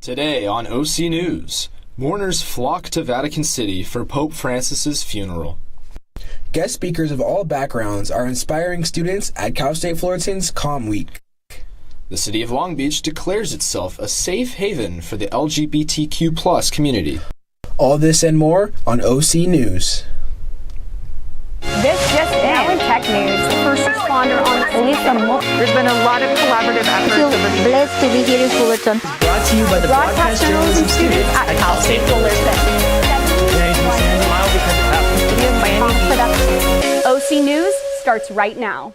Today on OC News, mourners flock to Vatican City for Pope Francis's funeral. Guest speakers of all backgrounds are inspiring students at Cal State Fullerton's Comm Week. The city of Long Beach declares itself a safe haven for the LGBTQ+ community. All this and more on OC News. This just now in tech news. First responder on the police. There's been a lot of collaborative efforts. We're blessed to be here in Fullerton. Brought to you by the broadcast journalism students at Cal State Fullerton. OC News starts right now.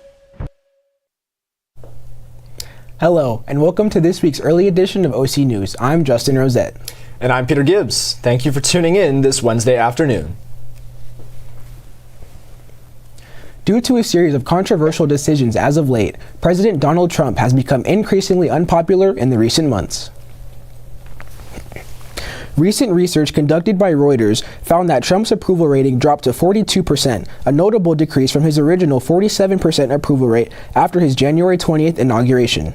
Hello, and welcome to this week's early edition of OC News. I'm Justin Rosette. And I'm Peter Gibbs. Thank you for tuning in this Wednesday afternoon. Due to a series of controversial decisions as of late, President Donald Trump has become increasingly unpopular in the recent months. Recent research conducted by Reuters found that Trump's approval rating dropped to 42%, a notable decrease from his original 47% approval rate after his January 20th inauguration.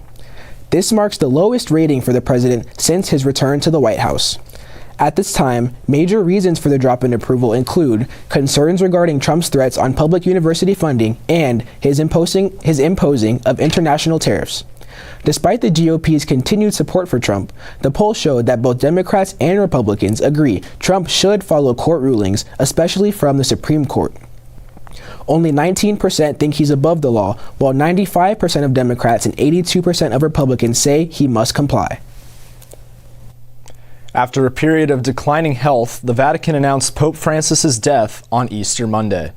This marks the lowest rating for the president since his return to the White House. At this time, major reasons for the drop in approval include concerns regarding Trump's threats on public university funding and his imposing of international tariffs. Despite the GOP's continued support for Trump, the poll showed that both Democrats and Republicans agree Trump should follow court rulings, especially from the Supreme Court. Only 19% think he's above the law, while 95% of Democrats and 82% of Republicans say he must comply. After a period of declining health, the Vatican announced Pope Francis's death on Easter Monday.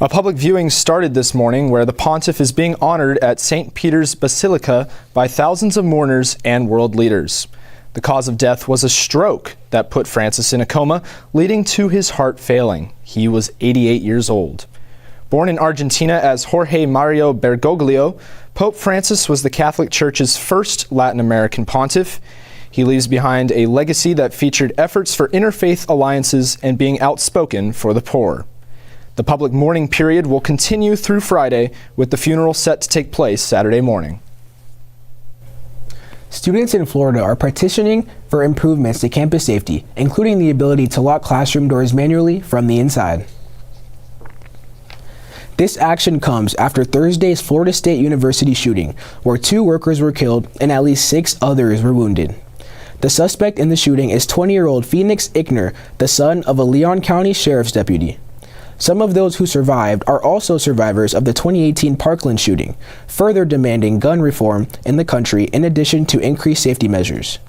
A public viewing started this morning where the pontiff is being honored at St. Peter's Basilica by thousands of mourners and world leaders. The cause of death was a stroke that put Francis in a coma, leading to his heart failing. He was 88 years old. Born in Argentina as Jorge Mario Bergoglio, Pope Francis was the Catholic Church's first Latin American pontiff. He leaves behind a legacy that featured efforts for interfaith alliances and being outspoken for the poor. The public mourning period will continue through Friday, with the funeral set to take place Saturday morning. Students in Florida are petitioning for improvements to campus safety, including the ability to lock classroom doors manually from the inside. This action comes after Thursday's Florida State University shooting, where 2 workers were killed and at least 6 others were wounded. The suspect in the shooting is 20-year-old Phoenix Ickner, the son of a Leon County Sheriff's deputy. Some of those who survived are also survivors of the 2018 Parkland shooting, further demanding gun reform in the country in addition to increased safety measures.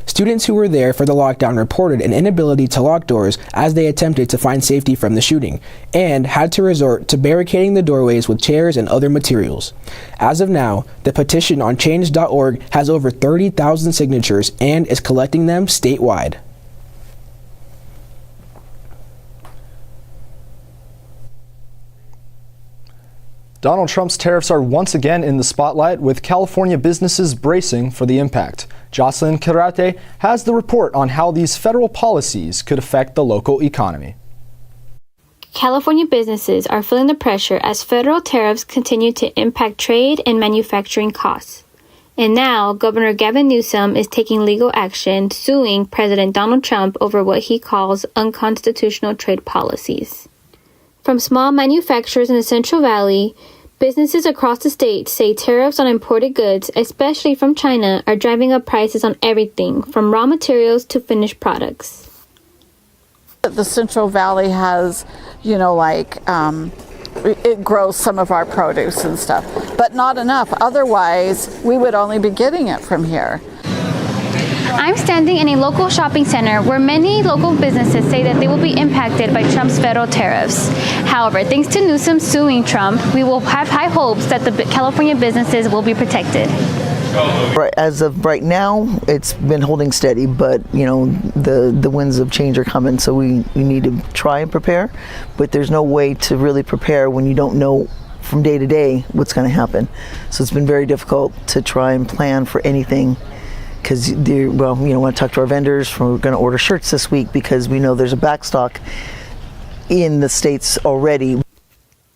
Students who were there for the lockdown reported an inability to lock doors as they attempted to find safety from the shooting, and had to resort to barricading the doorways with chairs and other materials. As of now, the petition on change.org has over 30,000 signatures and is collecting them statewide. Donald Trump's tariffs are once again in the spotlight, with California businesses bracing for the impact. Jocelyn Carate has the report on how these federal policies could affect the local economy. California businesses are feeling the pressure as federal tariffs continue to impact trade and manufacturing costs. And now, Governor Gavin Newsom is taking legal action, suing President Donald Trump over what he calls unconstitutional trade policies. From small manufacturers in the Central Valley, businesses across the state say tariffs on imported goods, especially from China, are driving up prices on everything from raw materials to finished products. The Central Valley has, it grows some of our produce and stuff, but not enough. Otherwise, we would only be getting it from here. I'm standing in a local shopping center where many local businesses say that they will be impacted by Trump's federal tariffs. However, thanks to Newsom suing Trump, we will have high hopes that the California businesses will be protected. As of right now, it's been holding steady, but the winds of change are coming, so we need to try and prepare. But there's no way to really prepare when you don't know from day to day what's going to happen. So it's been very difficult to try and plan for anything. Because, we want to talk to our vendors. We're going to order shirts this week because we know there's a backstock in the states already.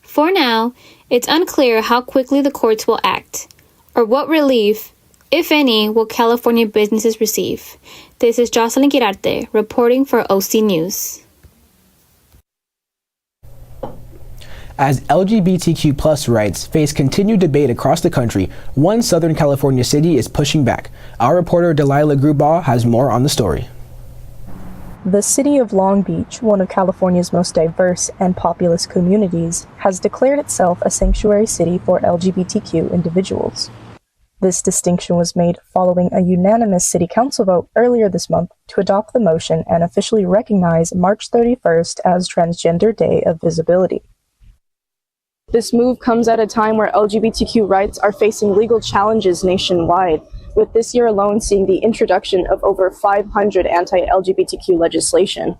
For now, it's unclear how quickly the courts will act, or what relief if any, will California businesses receive? This is Jocelyn Girarte reporting for OC News. As LGBTQ plus rights face continued debate across the country, one Southern California city is pushing back. Our reporter Delilah Grubaugh has more on the story. The city of Long Beach, one of California's most diverse and populous communities, has declared itself a sanctuary city for LGBTQ individuals. This distinction was made following a unanimous city council vote earlier this month to adopt the motion and officially recognize March 31st as Transgender Day of Visibility. This move comes at a time where LGBTQ rights are facing legal challenges nationwide, with this year alone seeing the introduction of over 500 anti-LGBTQ legislation.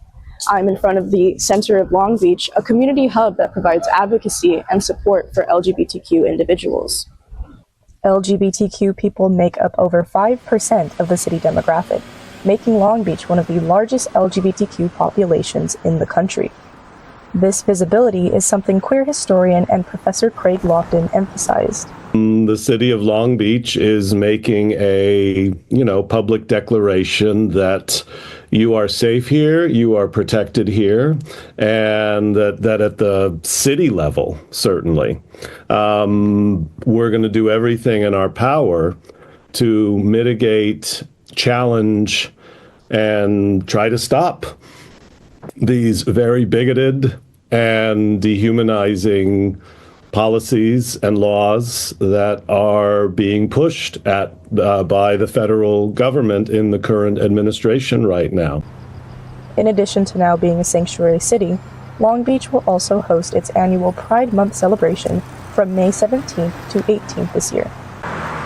I'm in front of the center of Long Beach, a community hub that provides advocacy and support for LGBTQ individuals. LGBTQ people make up over 5% of the city demographic, making Long Beach one of the largest LGBTQ populations in the country. This visibility is something queer historian and Professor Craig Lofton emphasized. The city of Long Beach is making a, public declaration that you are safe here, you are protected here, and that at the city level, certainly, we're going to do everything in our power to mitigate, challenge, and try to stop these very bigoted and dehumanizing policies and laws that are being pushed at by the federal government in the current administration right now. In addition to now being a sanctuary city, Long Beach will also host its annual Pride Month celebration from May 17th to 18th this year.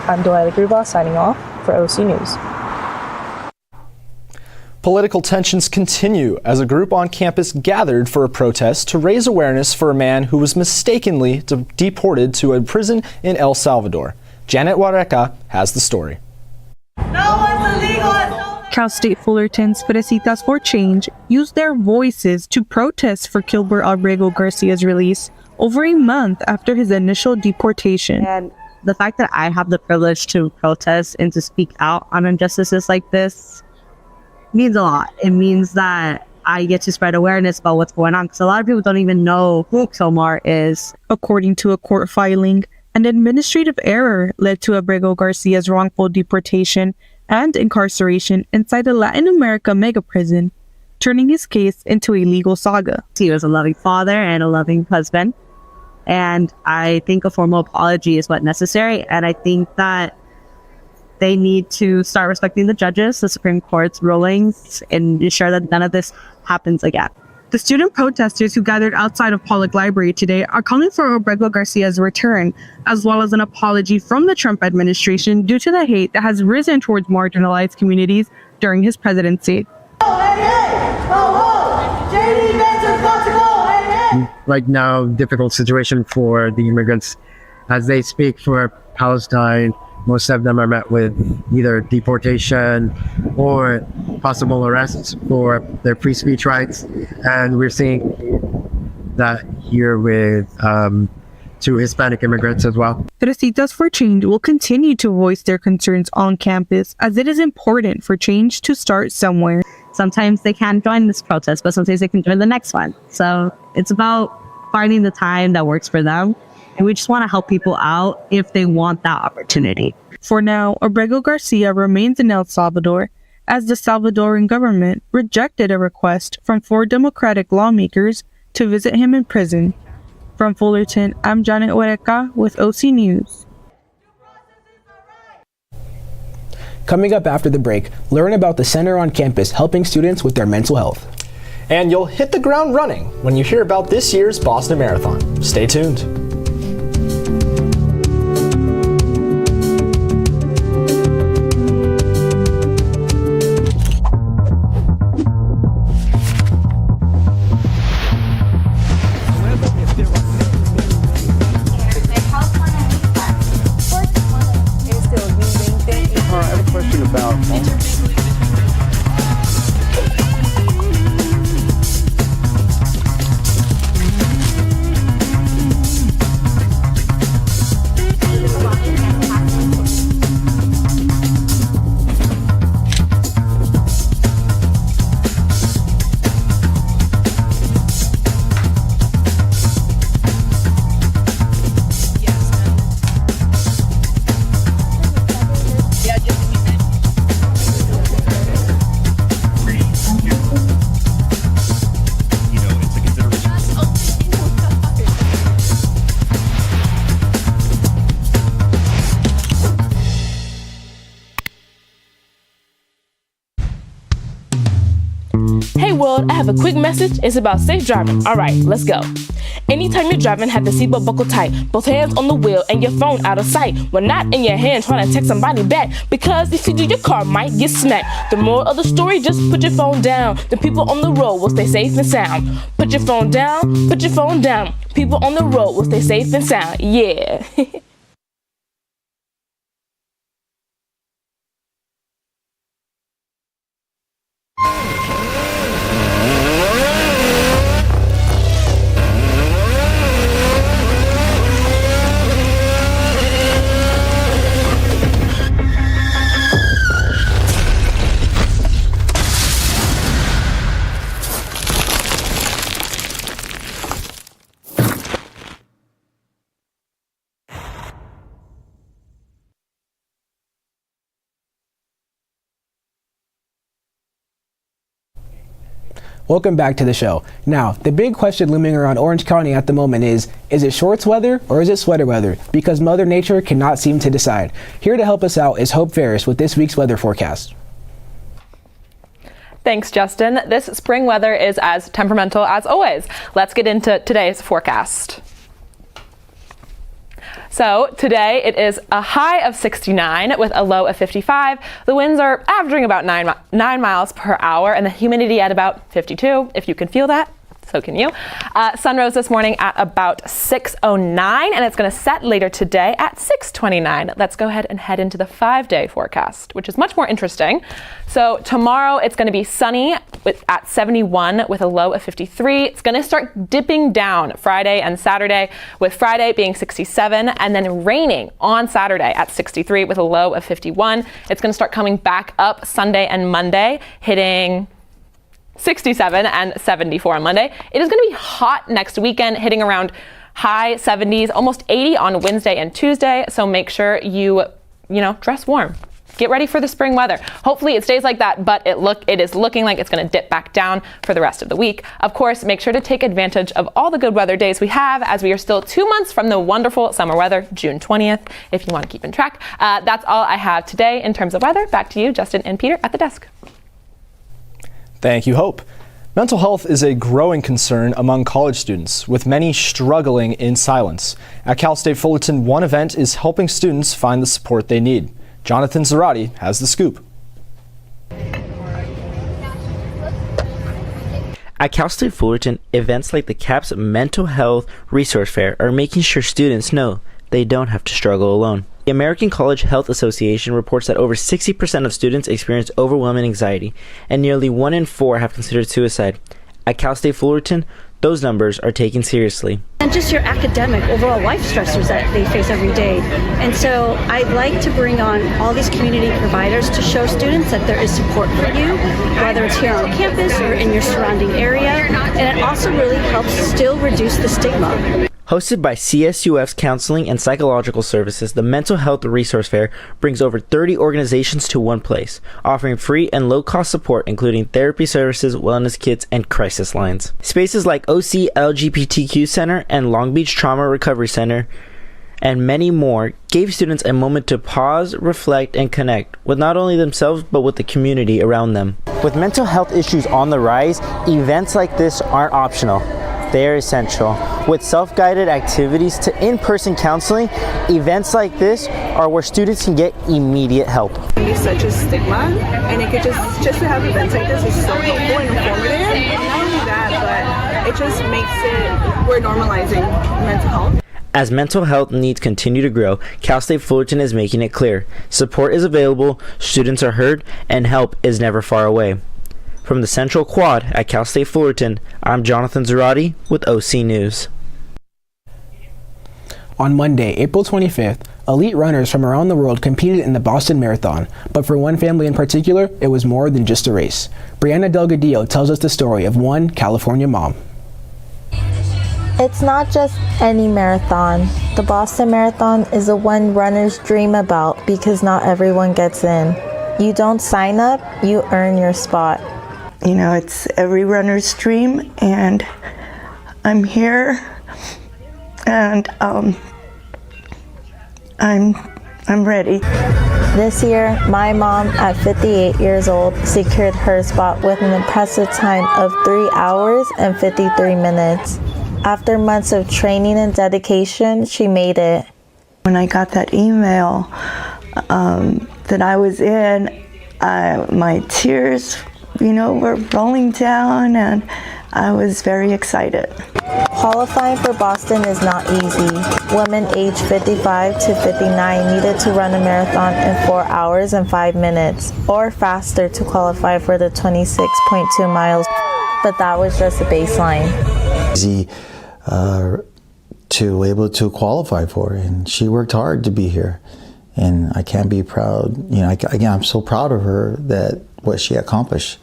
I'm Delilah Grubaugh signing off for OC News. Political tensions continue as a group on campus gathered for a protest to raise awareness for a man who was mistakenly deported to a prison in El Salvador. Janet Huareca has the story. Cal State Fullerton's Fresitas for Change used their voices to protest for Gilbert Abrego Garcia's release over a month after his initial deportation. And the fact that I have the privilege to protest and to speak out on injustices like this means a lot. It means that I get to spread awareness about what's going on, because a lot of people don't even know who Kilmar is. According to a court filing, an administrative error led to Abrego Garcia's wrongful deportation and incarceration inside a Latin America mega prison, turning his case into a legal saga. He was a loving father and a loving husband, and I think a formal apology is what's necessary, and I think that they need to start respecting the judges, the Supreme Court's rulings, and ensure that none of this happens again. The student protesters who gathered outside of Pollock Library today are calling for Abrego Garcia's return, as well as an apology from the Trump administration due to the hate that has risen towards marginalized communities during his presidency. Right now, difficult situation for the immigrants as they speak for Palestine. Most of them are met with either deportation or possible arrests for their free speech rights. And we're seeing that here with two Hispanic immigrants as well. Fresitas for Change will continue to voice their concerns on campus, as it is important for change to start somewhere. Sometimes they can't join this protest, but sometimes they can join the next one. So it's about finding the time that works for them. And we just want to help people out if they want that opportunity. For now, Abrego Garcia remains in El Salvador, as the Salvadoran government rejected a request from 4 Democratic lawmakers to visit him in prison. From Fullerton, I'm Janet Huareca with OC News. Coming up after the break, learn about the center on campus helping students with their mental health. And you'll hit the ground running when you hear about this year's Boston Marathon. Stay tuned. world, I have a quick message. It's about safe driving. Alright, let's go. Anytime you're driving, have the seatbelt buckled tight. Both hands on the wheel and your phone out of sight. When not in your hand trying to text somebody back. Because if you do, your car might get smacked. The moral of the story, just put your phone down. The people on the road will stay safe and sound. Put your phone down, put your phone down. People on the road will stay safe and sound. Yeah. Welcome back to the show. Now, the big question looming around Orange County at the moment is it shorts weather or is it sweater weather? Because Mother Nature cannot seem to decide. Here to help us out is Hope Ferris with this week's weather forecast. Thanks, Justin. This spring weather is as temperamental as always. Let's get into today's forecast. So today it is a high of 69 with a low of 55. The winds are averaging about 9 miles per hour and the humidity at about 52. If you can feel that, so can you. Sun rose this morning at about 6:09 and it's going to set later today at 6:29. Let's go ahead and head into the 5-day forecast, which is much more interesting. So tomorrow it's going to be sunny at 71 with a low of 53. It's going to start dipping down Friday and Saturday, with Friday being 67 and then raining on Saturday at 63 with a low of 51. It's going to start coming back up Sunday and Monday, hitting 67 and 74 on Monday. It is going to be hot next weekend, hitting around high 70s, almost 80 on Wednesday and Tuesday. So make sure you dress warm. Get ready for the spring weather. Hopefully it stays like that, but it is looking like it's going to dip back down for the rest of the week. Of course, make sure to take advantage of all the good weather days we have, as we are still 2 months from the wonderful summer weather, June 20th, if you want to keep in track. That's all I have today in terms of weather. Back to you, Justin and Peter at the desk. Thank you, Hope. Mental health is a growing concern among college students, with many struggling in silence. At Cal State Fullerton, one event is helping students find the support they need. Jonathan Zarate has the scoop. At Cal State Fullerton, events like the CAPS Mental Health Resource Fair are making sure students know they don't have to struggle alone. The American College Health Association reports that over 60% of students experience overwhelming anxiety, and nearly 1 in 4 have considered suicide. At Cal State Fullerton, those numbers are taken seriously. And just your academic, overall life stressors that they face every day. And so I'd like to bring on all these community providers to show students that there is support for you, whether it's here on campus or in your surrounding area. And it also really helps still reduce the stigma. Hosted by CSUF's Counseling and Psychological Services, the Mental Health Resource Fair brings over 30 organizations to one place, offering free and low-cost support including therapy services, wellness kits, and crisis lines. Spaces like OC LGBTQ Center and Long Beach Trauma Recovery Center and many more gave students a moment to pause, reflect, and connect with not only themselves but with the community around them. With mental health issues on the rise, events like this aren't optional. They are essential. With self-guided activities to in-person counseling, events like this are where students can get immediate help. It's such a stigma, and it could just to have events like this is so helpful and informative. Not only that, but it just makes we're normalizing mental health. As mental health needs continue to grow, Cal State Fullerton is making it clear. Support is available, students are heard, and help is never far away. From the Central Quad at Cal State Fullerton, I'm Jonathan Zarate with OC News. On Monday, April 25th, elite runners from around the world competed in the Boston Marathon, but for one family in particular, it was more than just a race. Brianna Delgadillo tells us the story of one California mom. It's not just any marathon. The Boston Marathon is the one runners dream about because not everyone gets in. You don't sign up, you earn your spot. You know, it's every runner's dream, and I'm here, and I'm ready. This year, my mom, at 58 years old, secured her spot with an impressive time of 3 hours and 53 minutes. After months of training and dedication, she made it. When I got that email that I was in, my tears, were rolling down, and I was very excited. Qualifying for Boston is not easy. Women aged 55 to 59 needed to run a marathon in 4 hours and 5 minutes, or faster to qualify for the 26.2 miles, but that was just a baseline. Easy to able to qualify for, and she worked hard to be here, and I can't be proud. I'm so proud of her that what she accomplished.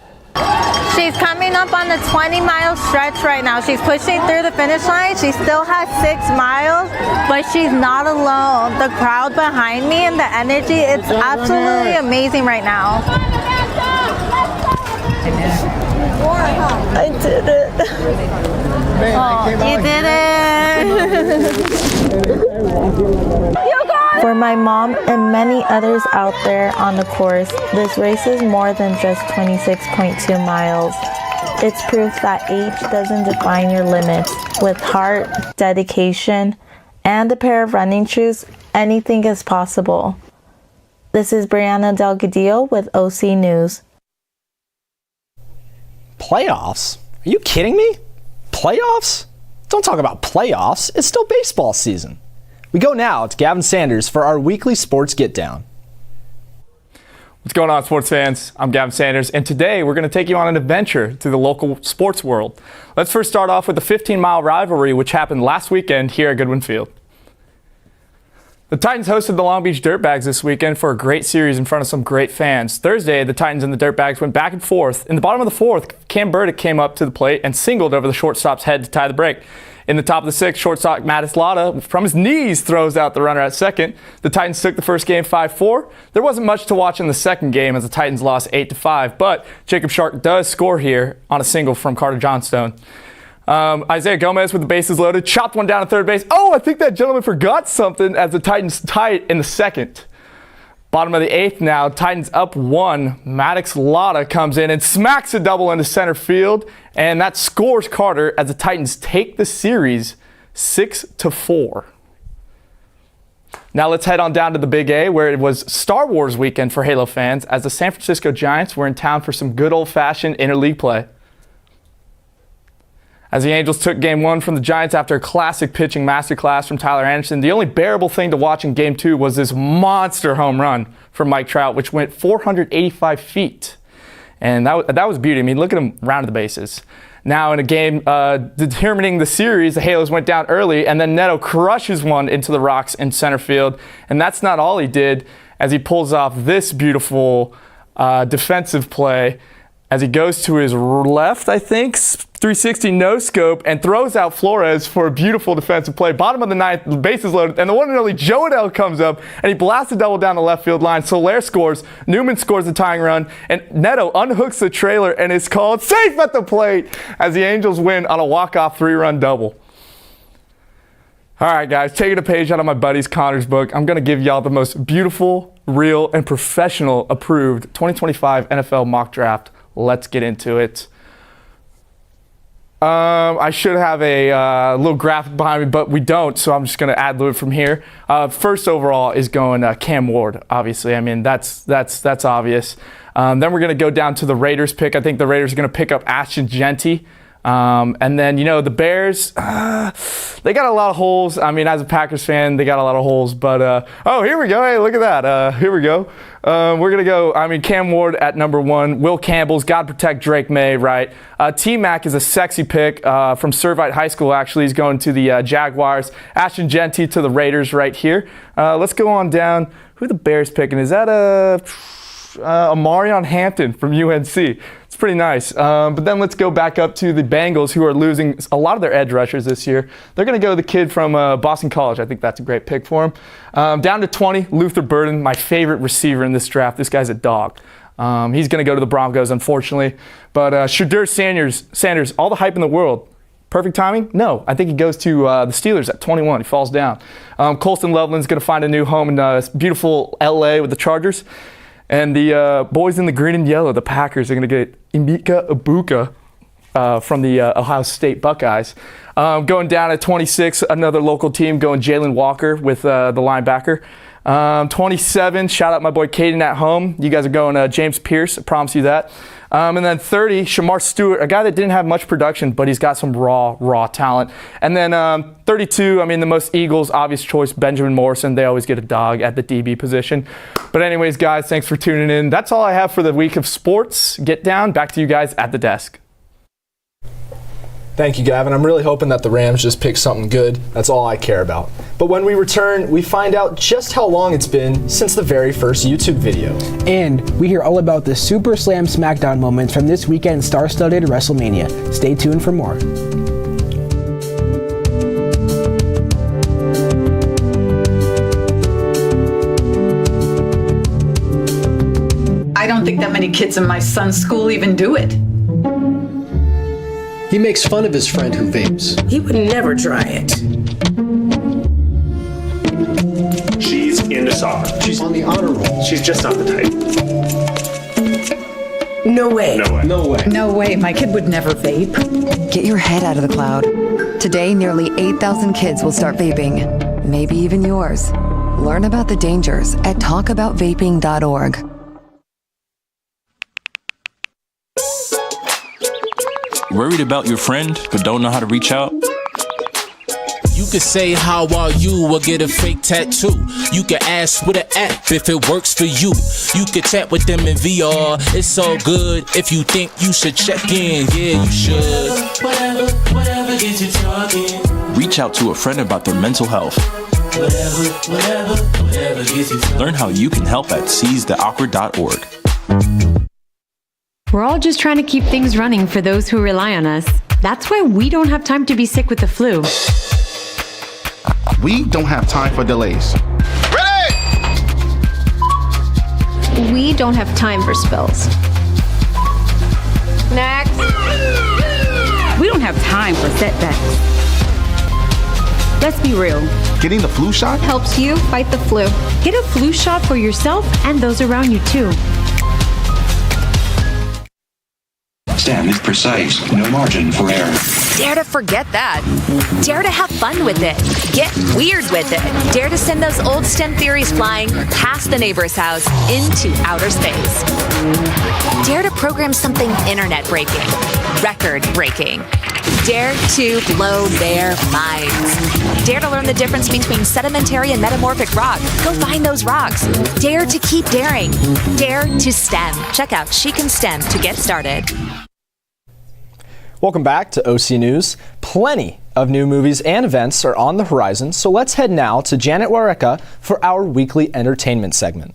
She's coming up on the 20-mile stretch right now. She's pushing through the finish line. She still has 6 miles, but she's not alone. The crowd behind me and the energy, it's absolutely amazing right now. I did it. Oh, you did it. For my mom and many others out there on the course, this race is more than just 26.2 miles. It's proof that age doesn't define your limits. With heart, dedication, and a pair of running shoes, anything is possible. This is Brianna Delgadillo with OC News. Playoffs? Are you kidding me? Playoffs? Don't talk about playoffs. It's still baseball season. We go now to Gavin Sanders for our weekly Sports Get Down. What's going on, sports fans? I'm Gavin Sanders, and today we're going to take you on an adventure through the local sports world. Let's first start off with the 15-mile rivalry, which happened last weekend here at Goodwin Field. The Titans hosted the Long Beach Dirtbags this weekend for a great series in front of some great fans. Thursday, the Titans and the Dirtbags went back and forth. In the bottom of the fourth, Cam Burdick came up to the plate and singled over the shortstop's head to tie the break. In the top of the sixth, shortstop Mattis Lotta, from his knees, throws out the runner at second. The Titans took the first game 5-4. There wasn't much to watch in the second game as the Titans lost 8-5, but Jacob Shark does score here on a single from Carter Johnstone. Isaiah Gomez with the bases loaded, chopped one down to third base. Oh, I think that gentleman forgot something as the Titans tie it in the second. Bottom of the eighth now, Titans up 1. Maddox Lotta comes in and smacks a double into center field, and that scores Carter as the Titans take the series 6-4. Now let's head on down to the Big A, where it was Star Wars weekend for Halo fans as the San Francisco Giants were in town for some good old-fashioned interleague play. As the Angels took Game 1 from the Giants after a classic pitching masterclass from Tyler Anderson, the only bearable thing to watch in Game 2 was this monster home run from Mike Trout, which went 485 feet. And that was beauty. I mean, look at him round the bases. Now in a game determining the series, the Halos went down early, and then Neto crushes one into the rocks in center field. And that's not all he did, as he pulls off this beautiful defensive play as he goes to his left, I think, 360 no scope, and throws out Flores for a beautiful defensive play. Bottom of the ninth, the bases loaded, and the one and only Joe Adell comes up, and he blasts a double down the left field line. Soler scores, Newman scores the tying run, and Neto unhooks the trailer and is called safe at the plate as the Angels win on a walk-off 3-run double. All right, guys, taking a page out of my buddy's Connor's book, I'm going to give y'all the most beautiful, real, and professional approved 2025 NFL mock draft. Let's get into it. I should have a little graphic behind me, but we don't, so I'm just going to ad-lib it from here. First overall is going Cam Ward, obviously. I mean, that's obvious. Then we're going to go down to the Raiders pick. I think the Raiders are going to pick up Ashton Genty. And then, the Bears, they got a lot of holes. I mean, as a Packers fan, they got a lot of holes. But, here we go. Hey, look at that. Here we go. We're going to go, Cam Ward at number 1. Will Campbell's God protect Drake May, right? T-Mac is a sexy pick from Servite High School, actually. He's going to the Jaguars. Ashton Genty to the Raiders right here. Let's go on down. Who are the Bears picking? Is that Amarion Hampton from UNC? It's pretty nice. But then let's go back up to the Bengals, who are losing a lot of their edge rushers this year. They're going to go the kid from Boston College. I think that's a great pick for him. Down to 20, Luther Burden, my favorite receiver in this draft. This guy's a dog. He's going to go to the Broncos, unfortunately. But Shadur Sanders, all the hype in the world, Perfect timing? No. I think he goes to the Steelers at 21. He falls down. Colston Loveland's going to find a new home in beautiful LA with the Chargers. And the boys in the green and yellow, the Packers, are going to get Emeka Egbuka from the Ohio State Buckeyes. Going down at 26, another local team going Jalen Walker with the linebacker. 27, shout out my boy Caden at home. You guys are going James Pierce, I promise you that. And then 30, Shamar Stewart, a guy that didn't have much production, but he's got some raw talent. And then 32, I mean, the most Eagles, obvious choice, Benjamin Morrison. They always get a dog at the DB position. But anyways, guys, thanks for tuning in. That's all I have for the week of sports. Get down. Back to you guys at the desk. Thank you, Gavin. I'm really hoping that the Rams just pick something good. That's all I care about. But when we return, we find out just how long it's been since the very first YouTube video. And we hear all about the Super Slam SmackDown moments from this weekend's star-studded WrestleMania. Stay tuned for more. I don't think that many kids in my son's school even do it. He makes fun of his friend who vapes. He would never try it. She's into soccer. She's on the honor roll. She's just not the type. No way. No way. No way. No way, my kid would never vape. Get your head out of the cloud. Today, nearly 8,000 kids will start vaping. Maybe even yours. Learn about the dangers at talkaboutvaping.org. Worried about your friend but don't know how to reach out? You could say how are you or get a fake tattoo. You could ask with an app if it works for you. You could chat with them in VR. It's so good. If you think you should check in, yeah, you should. Whatever gets you talking. Reach out to a friend about their mental health. Whatever gets you talking. Learn how you can help at seizetheawkward.org. We're all just trying to keep things running for those who rely on us. That's why we don't have time to be sick with the flu. We don't have time for delays. Ready! We don't have time for spills. Next. We don't have time for setbacks. Let's be real. Getting the flu shot helps you fight the flu. Get a flu shot for yourself and those around you too. STEM is precise, no margin for error. Dare to forget that. Dare to have fun with it. Get weird with it. Dare to send those old STEM theories flying past the neighbor's house into outer space. Dare to program something internet-breaking, record-breaking. Dare to blow their minds. Dare to learn the difference between sedimentary and metamorphic rock. Go find those rocks. Dare to keep daring. Dare to STEM. Check out She Can STEM to get started. Welcome back to OC News. Plenty of new movies and events are on the horizon, so let's head now to Janet Wareka for our weekly entertainment segment.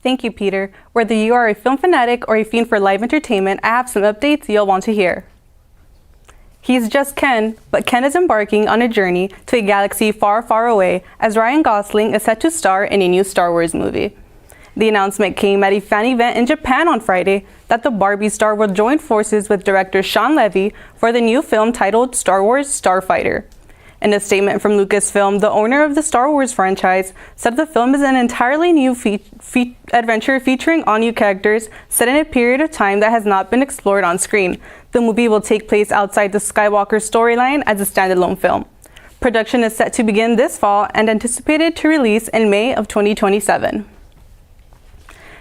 Thank you, Peter. Whether you are a film fanatic or a fiend for live entertainment, I have some updates you'll want to hear. He's just Ken, but Ken is embarking on a journey to a galaxy far, far away as Ryan Gosling is set to star in a new Star Wars movie. The announcement came at a fan event in Japan on Friday that the Barbie star will join forces with director Sean Levy for the new film titled Star Wars Starfighter. In a statement from Lucasfilm, the owner of the Star Wars franchise said the film is an entirely new adventure featuring all new characters set in a period of time that has not been explored on screen. The movie will take place outside the Skywalker storyline as a standalone film. Production is set to begin this fall and anticipated to release in May of 2027.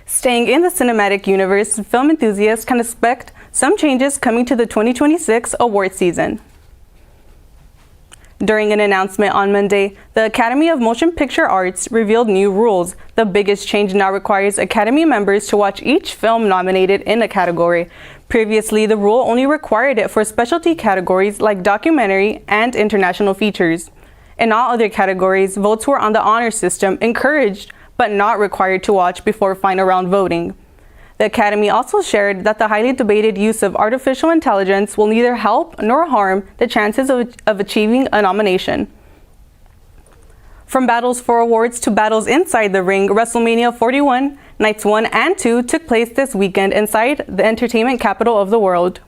Staying in the cinematic universe, film enthusiasts can expect some changes coming to the 2026 award season. During an announcement on Monday, the Academy of Motion Picture Arts revealed new rules. The biggest change now requires Academy members to watch each film nominated in a category. Previously, the rule only required it for specialty categories like documentary and international features. In all other categories, votes were on the honor system, encouraged but not required to watch before final round voting. The Academy also shared that the highly debated use of artificial intelligence will neither help nor harm the chances of achieving a nomination. From battles for awards to battles inside the ring, WrestleMania 41, Nights 1 and 2 took place this weekend inside the entertainment capital of the world.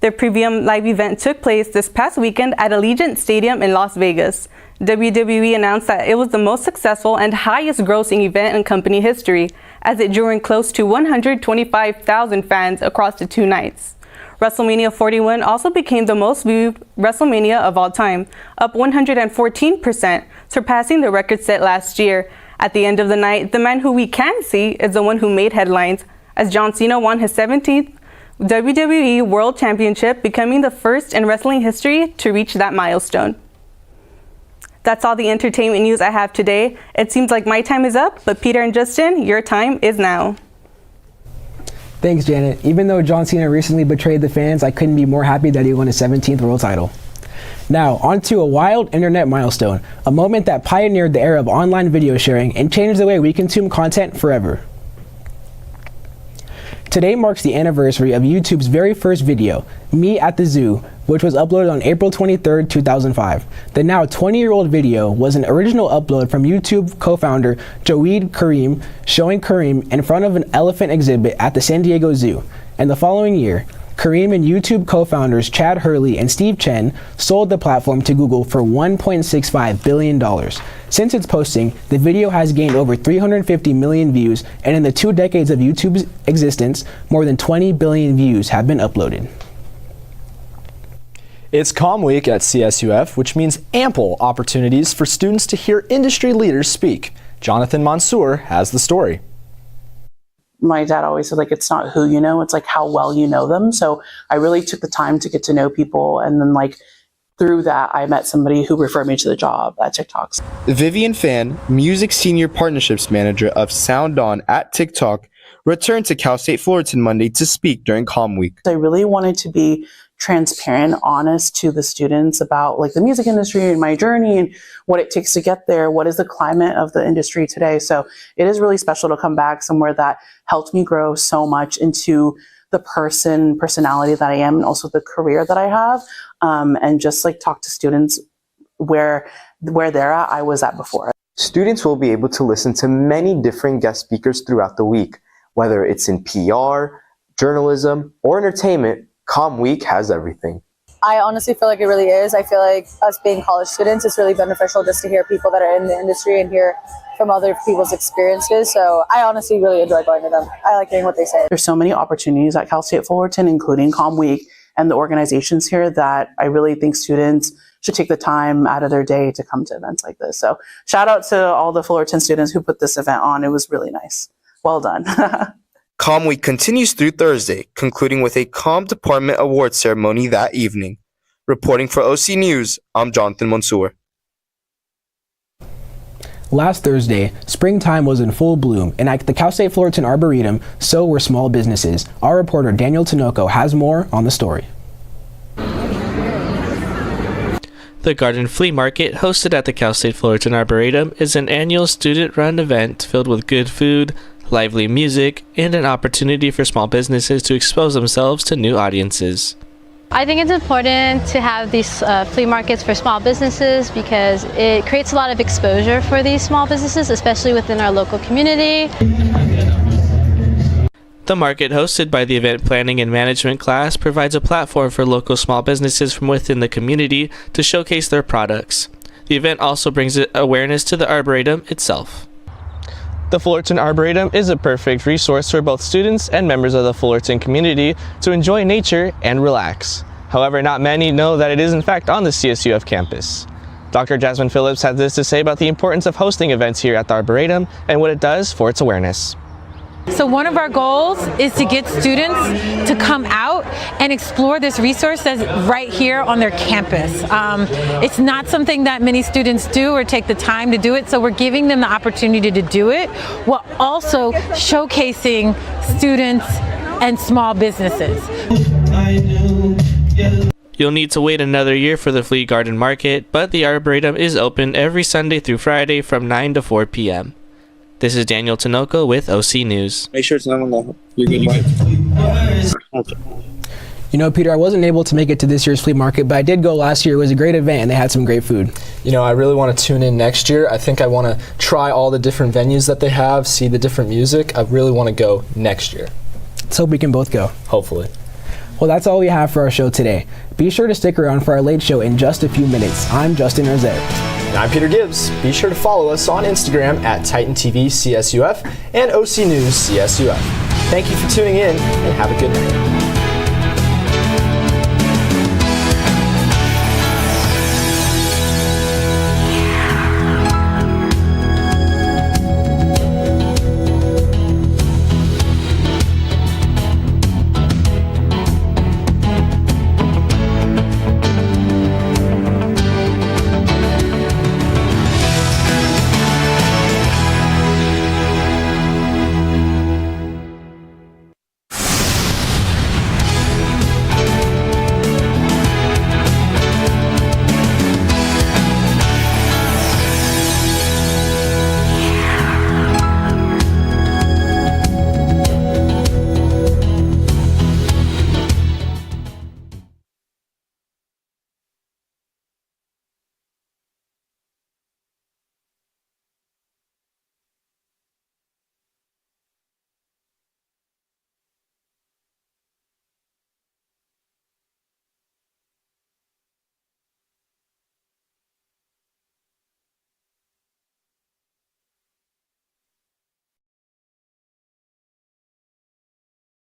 Their premium live event took place this past weekend at Allegiant Stadium in Las Vegas. WWE announced that it was the most successful and highest grossing event in company history, as it drew in close to 125,000 fans across the 2 nights. WrestleMania 41 also became the most viewed WrestleMania of all time, up 114%, surpassing the record set last year. At the end of the night, the man who we can see is the one who made headlines, as John Cena won his 17th WWE World Championship, becoming the first in wrestling history to reach that milestone. That's all the entertainment news I have today. It seems like my time is up, but Peter and Justin, your time is now. Thanks, Janet. Even though John Cena recently betrayed the fans, I couldn't be more happy that he won his 17th world title. Now, on to a wild internet milestone, a moment that pioneered the era of online video sharing and changed the way we consume content forever. Today marks the anniversary of YouTube's very first video, Me at the Zoo, which was uploaded on April 23, 2005. The now 20-year-old video was an original upload from YouTube co-founder Joeed Karim, showing Karim in front of an elephant exhibit at the San Diego Zoo. And the following year, Karim and YouTube co-founders Chad Hurley and Steve Chen sold the platform to Google for $1.65 billion. Since its posting, the video has gained over 350 million views, and in the 2 decades of YouTube's existence, more than 20 billion views have been uploaded. It's Comm Week at CSUF, which means ample opportunities for students to hear industry leaders speak. Jonathan Mansour has the story. My dad always said, like, it's not who you know, it's like how well you know them. So I really took the time to get to know people. And then through that, I met somebody who referred me to the job at TikTok. Vivian Fan, Music Senior Partnerships Manager of Sound On at TikTok, returned to Cal State Fullerton Monday to speak during Comm Week. I really wanted to be transparent, honest to the students about the music industry and my journey and what it takes to get there. What is the climate of the industry today? So it is really special to come back somewhere that helped me grow so much into the personality that I am, and also the career that I have, and just talk to students where they're at, I was at before. Students will be able to listen to many different guest speakers throughout the week, whether it's in PR, journalism, or entertainment. Comm Week has everything. I honestly feel like it really is. I feel like us being college students, it's really beneficial just to hear people that are in the industry and hear from other people's experiences. So I honestly really enjoy going to them. I like hearing what they say. There's so many opportunities at Cal State Fullerton, including Comm Week and the organizations here, that I really think students should take the time out of their day to come to events like this. So shout out to all the Fullerton students who put this event on. It was really nice. Well done. Comm Week continues through Thursday, concluding with a Comm Department Award ceremony that evening. Reporting for OC News, I'm Jonathan Mansour. Last Thursday, springtime was in full bloom, and at the Cal State Fullerton Arboretum, so were small businesses. Our reporter Daniel Tinoco has more on the story. The Garden Flea Market, hosted at the Cal State Fullerton Arboretum, is an annual student-run event filled with good food, lively music, and an opportunity for small businesses to expose themselves to new audiences. I think it's important to have these flea markets for small businesses because it creates a lot of exposure for these small businesses, especially within our local community. The market, hosted by the Event Planning and Management class, provides a platform for local small businesses from within the community to showcase their products. The event also brings awareness to the Arboretum itself. The Fullerton Arboretum is a perfect resource for both students and members of the Fullerton community to enjoy nature and relax. However, not many know that it is in fact on the CSUF campus. Dr. Jasmine Phillips has this to say about the importance of hosting events here at the Arboretum and what it does for its awareness. So one of our goals is to get students to come out and explore this resource that's right here on their campus. It's not something that many students do or take the time to do it, so we're giving them the opportunity to do it while also showcasing students and small businesses. You'll need to wait another year for the Flea Garden Market, but the Arboretum is open every Sunday through Friday from 9 to 4 p.m. This is Daniel Tinoco with OC News. Make sure it's not on the... You're good. You know, Peter, I wasn't able to make it to this year's flea market, but I did go last year. It was a great event, and they had some great food. You know, I really want to tune in next year. I think I want to try all the different venues that they have, see the different music. I really want to go next year. Let's hope we can both go. Hopefully. Well, that's all we have for our show today. Be sure to stick around for our late show in just a few minutes. I'm Justin Rosette. And I'm Peter Gibbs. Be sure to follow us on Instagram at titantvcsuf and OC News CSUF. Thank you for tuning in and have a good night.